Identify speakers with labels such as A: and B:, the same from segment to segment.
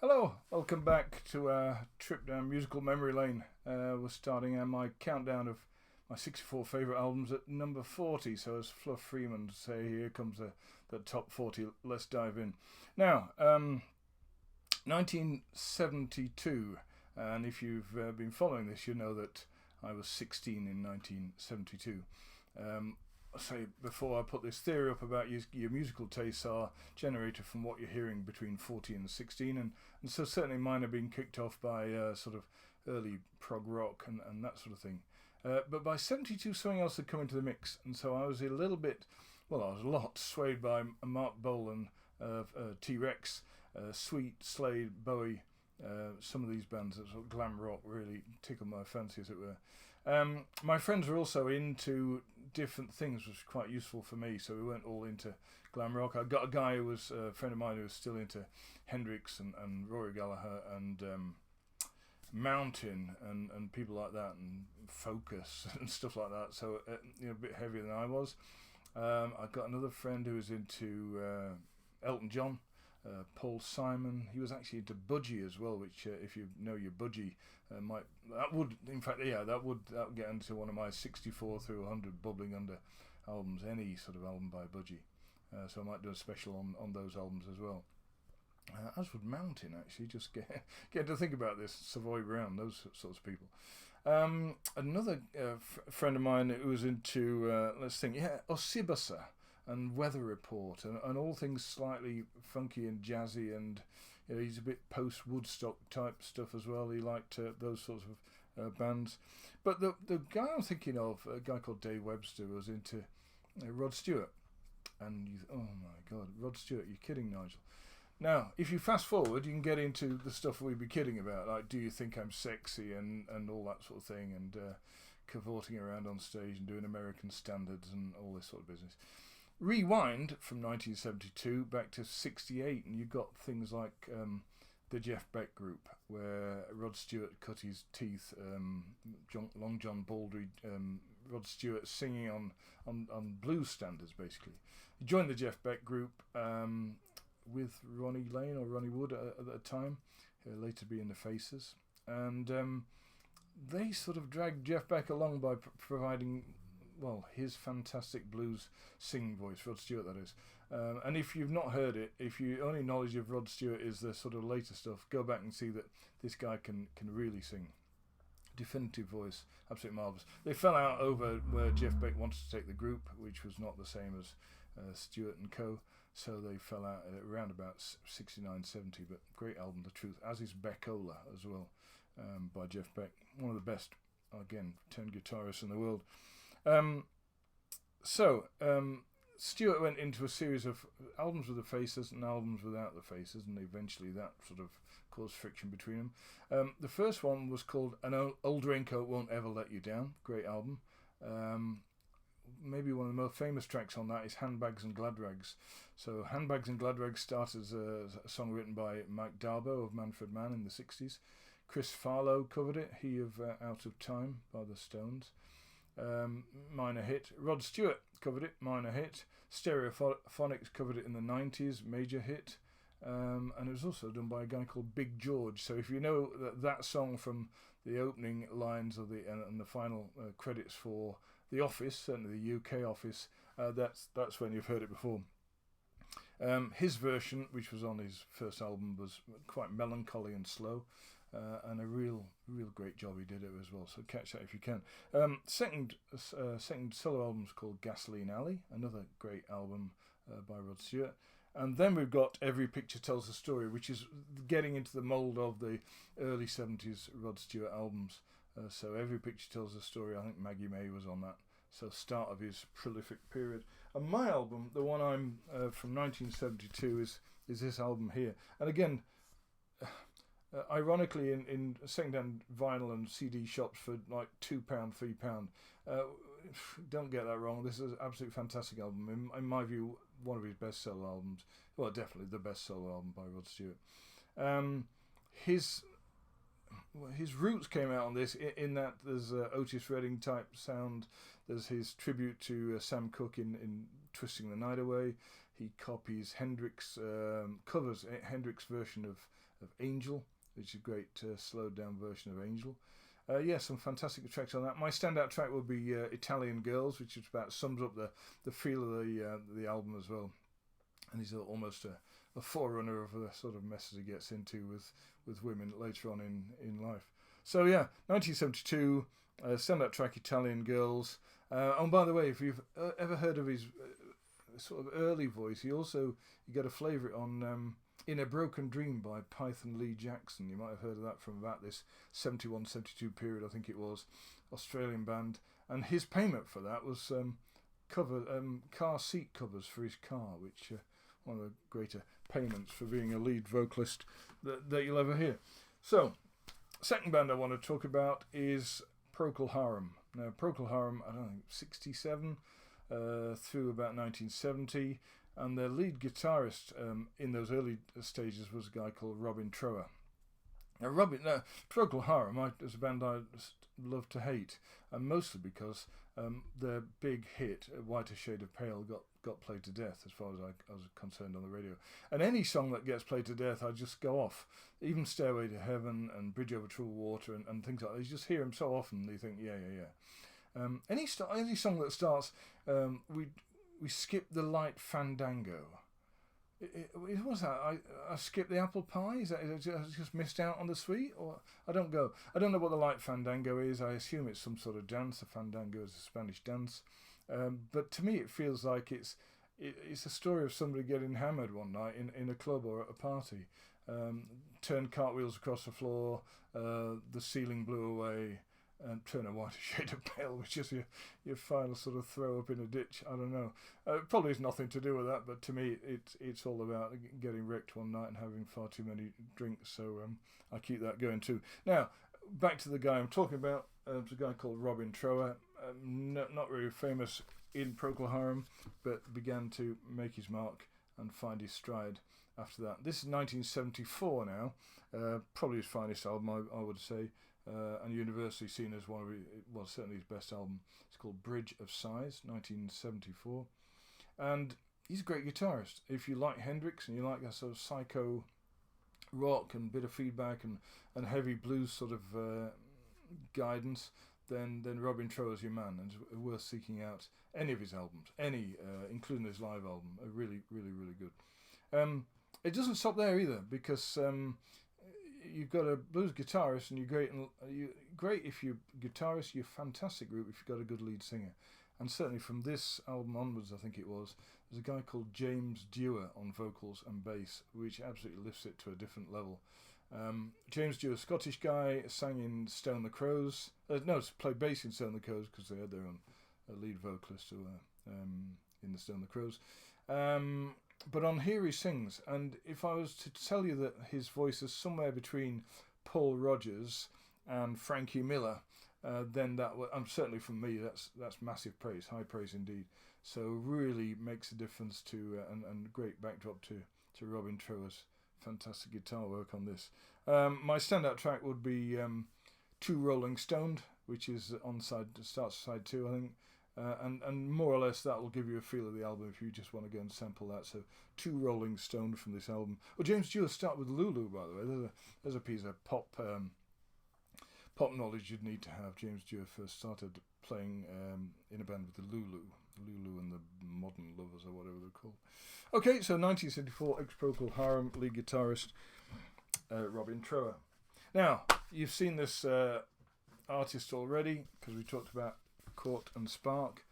A: Hello, welcome back to our trip down musical memory lane. We're starting my countdown of my 64 favourite albums at number 40. So, as Fluff Freeman would say, here comes the top 40. Let's dive in. Now, 1972, and if you've been following this, you know that I was 16 in 1972. Say before I put this theory up about your musical tastes are generated from what you're hearing between 14 and 16, and so certainly mine have been kicked off by sort of early prog rock and that sort of thing. But by 72, something else had come into the mix, and so I was a little bit, well, I was a lot swayed by Mark Bolan, T Rex, Sweet, Slade, Bowie. Some of these bands that sort of glam rock really tickled my fancy, as it were. My friends were also into different things, which was quite useful for me, so we weren't all into glam rock. I got a guy who was a friend of mine who was still into Hendrix and Rory Gallagher and Mountain and people like that, and Focus and stuff like that, so a bit heavier than I was. I got another friend who was into Elton John, Paul Simon. He was actually into budgie as well, which if you know your budgie, that would get into one of my 64 through 100 bubbling under albums, any sort of album by budgie. So I might do a special on those albums as well. As would Mountain, actually, just get to think about this, Savoy Brown, those sorts of people. Another friend of mine who was into Osibasa and Weather Report and all things slightly funky and jazzy, and he's a bit post-Woodstock type stuff as well. He liked those sorts of bands. But the guy I'm thinking of, a guy called Dave Webster, was into Rod Stewart. And oh my God, Rod Stewart, you're kidding, Nigel. Now, if you fast forward, you can get into the stuff we'd be kidding about, like Do You Think I'm Sexy and all that sort of thing, and cavorting around on stage and doing American standards and all this sort of business. Rewind from 1972 back to 68, and you've got things like the Jeff Beck Group, where Rod Stewart cut his teeth, Long John Baldry, Rod Stewart singing on blues standards, basically. He joined the Jeff Beck Group with Ronnie Lane or Ronnie Wood at the time, later be in the Faces, and they sort of dragged Jeff Beck along by providing, well, his fantastic blues singing voice, Rod Stewart, that is. And if you've not heard it, if your only knowledge of Rod Stewart is the sort of later stuff, go back and see that this guy can really sing. Definitive voice, absolutely marvellous. They fell out over where Jeff Beck wanted to take the group, which was not the same as Stewart and co. So they fell out at around about 69, 70, but great album, The Truth, as is Beckola as well, by Jeff Beck. One of the best, again, 10 guitarists in the world. Stewart went into a series of albums with the Faces and albums without the Faces, and eventually that sort of caused friction between them. The first one was called An Old Raincoat Won't Ever Let You Down, great album. Maybe one of the most famous tracks on that is Handbags and Glad Rags. So Handbags and Glad Rags started as a song written by Mike Darbo of Manfred Mann in the 60s. Chris Farlowe covered it, he of Out of Time by the Stones. Minor hit. Rod Stewart covered it, minor hit. Stereophonics covered it in the 90s, major hit. And it was also done by a guy called Big George. So if you know that song from the opening lines of and the final credits for The Office, certainly the UK Office, that's when you've heard it before. His version, which was on his first album, was quite melancholy and slow. And a real great job he did it as well. So catch that if you can. Second solo album is called Gasoline Alley, another great album by Rod Stewart. And then we've got Every Picture Tells a Story, which is getting into the mould of the early 70s Rod Stewart albums. So Every Picture Tells a Story, I think Maggie May was on that. So start of his prolific period. And my album, the one I'm from 1972, is this album here. And again, ironically, in second-hand vinyl and CD shops for like £2, £3. Don't get that wrong. This is an absolutely fantastic album. In my view, one of his best solo albums. Well, definitely the best solo album by Rod Stewart. His roots came out on this in that there's Otis Redding type sound. There's his tribute to Sam Cooke in Twisting the Night Away. he copies Hendrix, covers Hendrix version of Angel, which is a great slowed down version of Angel. Some fantastic tracks on that. My standout track will be Italian Girls, which is about sums up the feel of the album as well. And he's almost a forerunner of the sort of messes he gets into with women later on in life. So 1972, standout track Italian Girls. And by the way, if you've ever heard of his sort of early voice, you get a flavour on In a Broken Dream by Python Lee Jackson. You might have heard of that from about this 71-72 period, I think it was, Australian band. And his payment for that was car seat covers for his car, which one of the greater payments for being a lead vocalist that you'll ever hear. So, second band I want to talk about is Procol Harum. Now, Procol Harum, I don't know, 67 through about 1970, and their lead guitarist in those early stages was a guy called Robin Trower. Now, Procol Harum is a band I love to hate, and mostly because their big hit, Whiter Shade of Pale, got played to death as far as I was concerned on the radio. And any song that gets played to death, I just go off. Even Stairway to Heaven and Bridge Over Troubled Water and things like that. You just hear them so often, you think, any song that starts, we skip the light fandango. What's that? I skipped the apple pie? Is it just missed out on the sweet? Or I don't know what the light fandango is. I assume it's some sort of dance. A fandango is a Spanish dance. But to me it feels like it's a story of somebody getting hammered one night in a club or at a party. Turned cartwheels across the floor, the ceiling blew away, and turn a whiter shade of pale, which is your final sort of throw up in a ditch. I don't know. Probably has nothing to do with that, but to me it's all about getting wrecked one night and having far too many drinks. So I keep that going too. Now back to the guy I'm talking about. It's a guy called Robin Trower. Not very famous in Procol Harum, but began to make his mark and find his stride after that. This is 1974 now. Probably his finest album, I would say. And universally seen as certainly his best album. It's called Bridge of Sighs, 1974. And he's a great guitarist. If you like Hendrix and you like that sort of psycho rock and bit of feedback and heavy blues sort of guidance, then Robin Trower's your man, and it's worth seeking out any of his albums, including his live album. Are really, really, really good. It doesn't stop there either, because you've got a blues guitarist, and you're great if you're a guitarist. You're a fantastic group if you've got a good lead singer. And certainly from this album onwards, I think it was, there's a guy called James Dewar on vocals and bass, which absolutely lifts it to a different level. James Dewar, Scottish guy, sang in Stone the Crows. Played bass in Stone the Crows because they had their own lead vocalist in the Stone the Crows. But on here he sings, and if I was to tell you that his voice is somewhere between Paul Rodgers and Frankie Miller, then that certainly from me that's massive praise, high praise indeed. So really makes a difference to and great backdrop to Robin Trower's fantastic guitar work on this. My standout track would be Two Rolling Stoned, which is starts side 2, I think. And more or less that will give you a feel of the album if you just want to go and sample that. So Two Rolling Stoned from this album. Well, James Dewar start with Lulu, by the way. There's a piece of pop knowledge you'd need to have. James Dewar first started playing in a band with the Lulu and the Modern Lovers, or whatever they're called. Okay, so 1974, ex-Procol Harum lead guitarist Robin Trower. Now, you've seen this artist already, because we talked about Court and Spark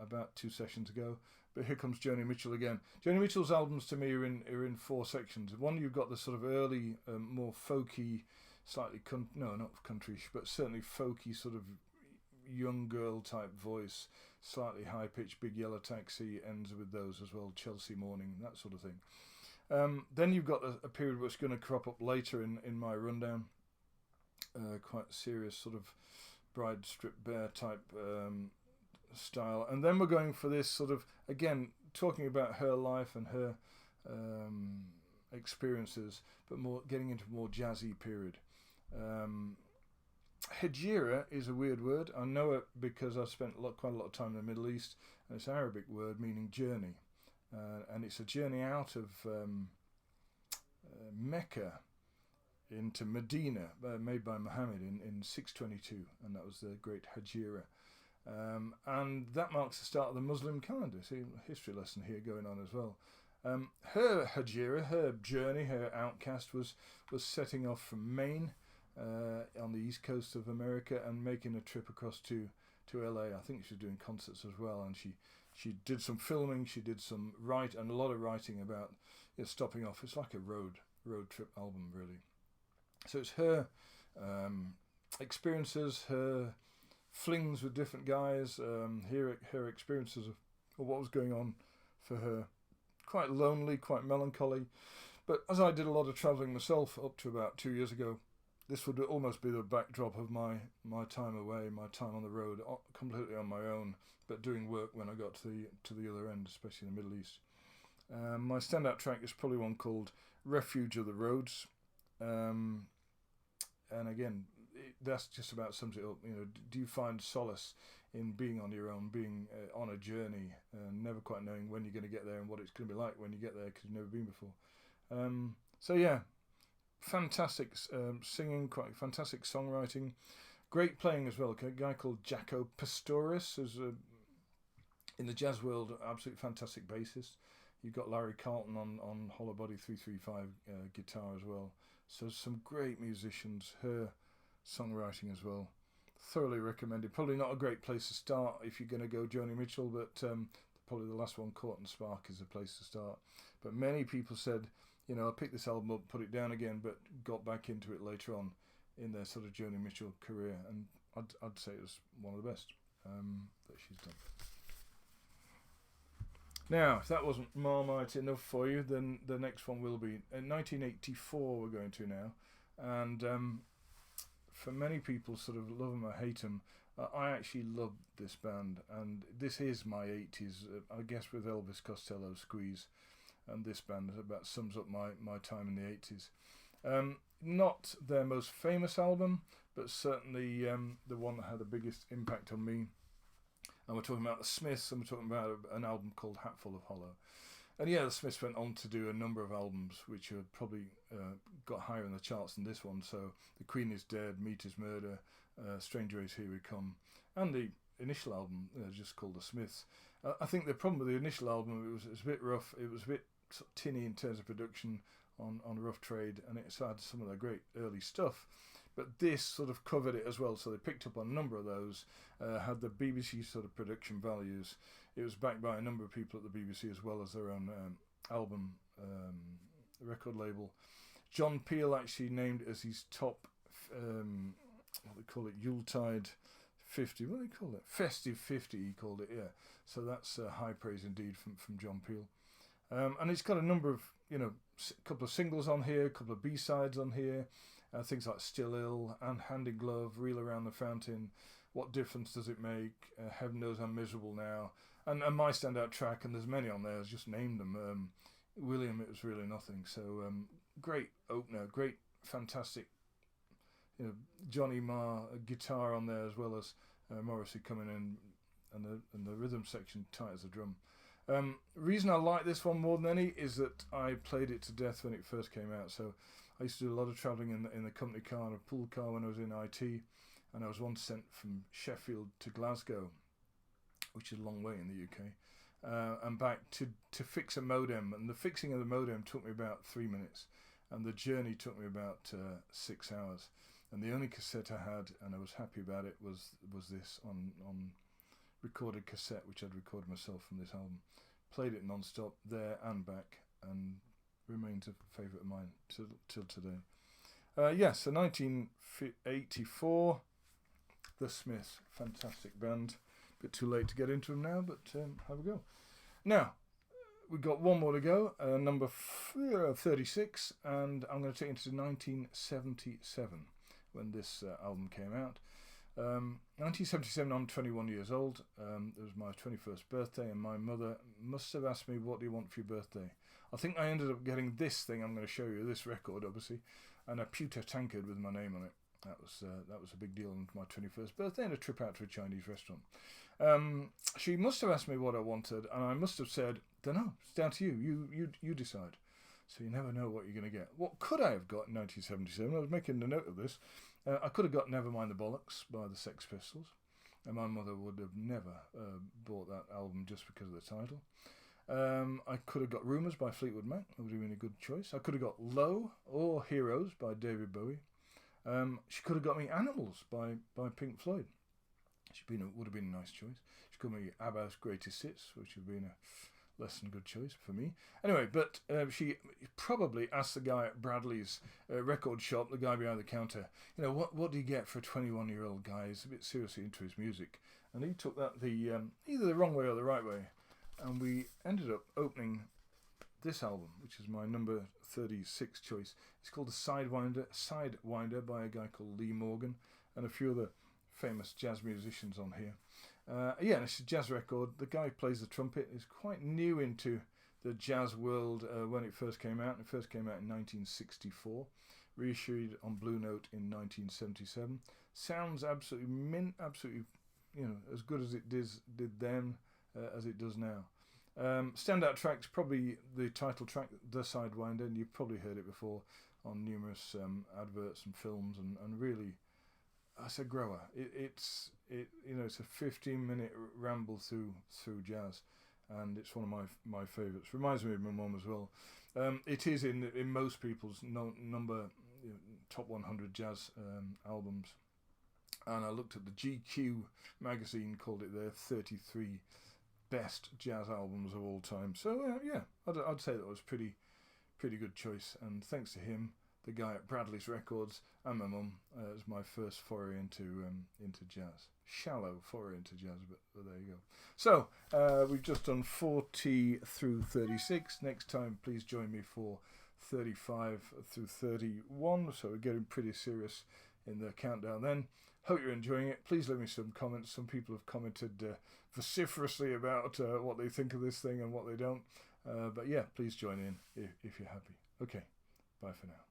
A: about 2 sessions ago. But here comes Joni Mitchell again. Joni Mitchell's albums to me are in 4 sections. One, you've got the sort of early, more folky, slightly not country, but certainly folky sort of young girl type voice, slightly high pitched. Big Yellow Taxi ends with those as well. Chelsea Morning, that sort of thing. Then you've got a period which is going to crop up later in my rundown. Quite serious sort of Bride Stripped Bare type style, and then we're going for this sort of, again, talking about her life and her experiences, but more getting into a more jazzy period. Hejira is a weird word. I know it because I've spent quite a lot of time in the Middle East, and it's an Arabic word meaning journey. and it's a journey out of Mecca into Medina, made by Muhammad in 622, and that was the great Hijra. And that marks the start of the Muslim calendar. See, a history lesson here going on as well. Her Hijra, her journey, her outcast was setting off from Maine on the east coast of America and making a trip across to LA. I think she was doing concerts as well, and she did some filming, she did some and a lot of writing about stopping off. It's like a road trip album, really. So it's her experiences, her flings with different guys, her experiences of what was going on for her. Quite lonely, quite melancholy. But as I did a lot of travelling myself up to about 2 years ago, this would almost be the backdrop of my time away, my time on the road, completely on my own, but doing work when I got to the other end, especially in the Middle East. My standout track is probably one called Refuge of the Roads. And again, that's just about sums it up. Do you find solace in being on your own, being on a journey, never quite knowing when you're going to get there and what it's going to be like when you get there because you've never been before. So yeah, fantastic singing, quite fantastic songwriting, great playing as well. A guy called Jaco Pastorius is in the jazz world, absolutely fantastic bassist. You've got Larry Carlton on Hollow Body 335 guitar as well. So some great musicians, her songwriting as well. Thoroughly recommended. Probably not a great place to start if you're going to go Joni Mitchell, but probably the last one, Court and Spark, is a place to start. But many people said, I picked this album up, put it down again, but got back into it later on in their sort of Joni Mitchell career, and I'd say it was one of the best that she's done. Now, if that wasn't Marmite enough for you, then the next one will be. In 1984 we're going to now, and for many people, sort of love them or hate them, I actually love this band, and this is my 80s, I guess, with Elvis Costello, Squeeze, and this band about sums up my time in the 80s. Not their most famous album, but certainly the one that had the biggest impact on me. And we're talking about the Smiths, and we're talking about an album called Hatful of Hollow. And yeah, the Smiths went on to do a number of albums which have probably got higher in the charts than this one. So The Queen is Dead, Meat is Murder, Stranger Days Here We Come, and the initial album just called The Smiths. I think the problem with the initial album, it was a bit rough, it was a bit sort of tinny in terms of production on Rough Trade, and it had some of their great early stuff. But this sort of covered it as well, so they picked up on a number of those, had the BBC sort of production values. It was backed by a number of people at the BBC as well as their own album record label. John Peel actually named it as his top, what they call it, Yuletide 50, what do they call it? Festive 50, he called it, yeah. So that's high praise indeed from John Peel. And it's got a number of, a couple of singles on here, a couple of B-sides on here, things like Still Ill and Hand in Glove, Reel Around the Fountain, What Difference Does It Make, Heaven Knows I'm Miserable Now, and my standout track, and there's many on there, I just named them, William, It Was Really Nothing. So great opener, great, fantastic, Johnny Marr guitar on there, as well as Morrissey coming in, and the rhythm section tight as a drum. Reason I like this one more than any is that I played it to death when it first came out. So I used to do a lot of travelling in the company car and a pool car when I was in IT, and I was once sent from Sheffield to Glasgow, which is a long way in the UK, and back to fix a modem. And the fixing of the modem took me about 3 minutes, and the journey took me about 6 hours. And the only cassette I had, and I was happy about it, was this on recorded cassette, which I'd recorded myself from this album. Played it non-stop there and back, and remains a favourite of mine till today. So 1984, The Smiths, fantastic band. Bit too late to get into them now, but have a go. Now, we've got one more to go, number 36, and I'm going to take you to 1977, when this album came out. 1977, I'm 21 years old. It was my 21st birthday, and my mother must have asked me, what do you want for your birthday? I think I ended up getting this thing I'm going to show you, this record obviously, and a pewter tankard with my name on it. That was a big deal on my 21st birthday, and a trip out to a Chinese restaurant. She must have asked me what I wanted, and I must have said, "Don't know. It's down to you. You decide." So you never know what you're going to get. What could I have got in 1977? I was making a note of this. I could have got "Nevermind the Bollocks" by the Sex Pistols, and my mother would have never bought that album just because of the title. I could have got "Rumours" by Fleetwood Mac. That would have been a good choice. I could have got "Low" or "Heroes" by David Bowie. She could have got me "Animals" by Pink Floyd. Would have been a nice choice. She could have got me ABBA's "Greatest Hits," which would have been a less than good choice for me. Anyway, but she probably asked the guy at Bradley's record shop, the guy behind the counter, what do you get for a 21-year-old guy who's a bit seriously into his music? And he took that either the wrong way or the right way. And we ended up opening this album, which is my number 36 choice. It's called The Sidewinder by a guy called Lee Morgan, and a few other famous jazz musicians on here. It's a jazz record. The guy who plays the trumpet is quite new into the jazz world when it first came out. It first came out in 1964, reissued on Blue Note in 1977. Sounds absolutely mint, absolutely, as good as it did then as it does now. Standout tracks, probably the title track, The Sidewinder, and you've probably heard it before on numerous adverts and films, and really, that's a grower. It's a 15-minute ramble through jazz, and it's one of my favourites. Reminds me of my mum as well. It is in most people's top 100 jazz albums, and I looked at the GQ magazine, called it their 33 best jazz albums of all time. So I'd say that was pretty good choice, and thanks to him, the guy at Bradley's Records, and my mum, as my first foray into jazz. Shallow foray into jazz, but there you go. So we've just done 40 through 36. Next time, please join me for 35 through 31. So we're getting pretty serious in the countdown then. Hope you're enjoying it. Please leave me some comments. Some people have commented vociferously about what they think of this thing and what they don't. But yeah, please join in if you're happy. Okay, bye for now.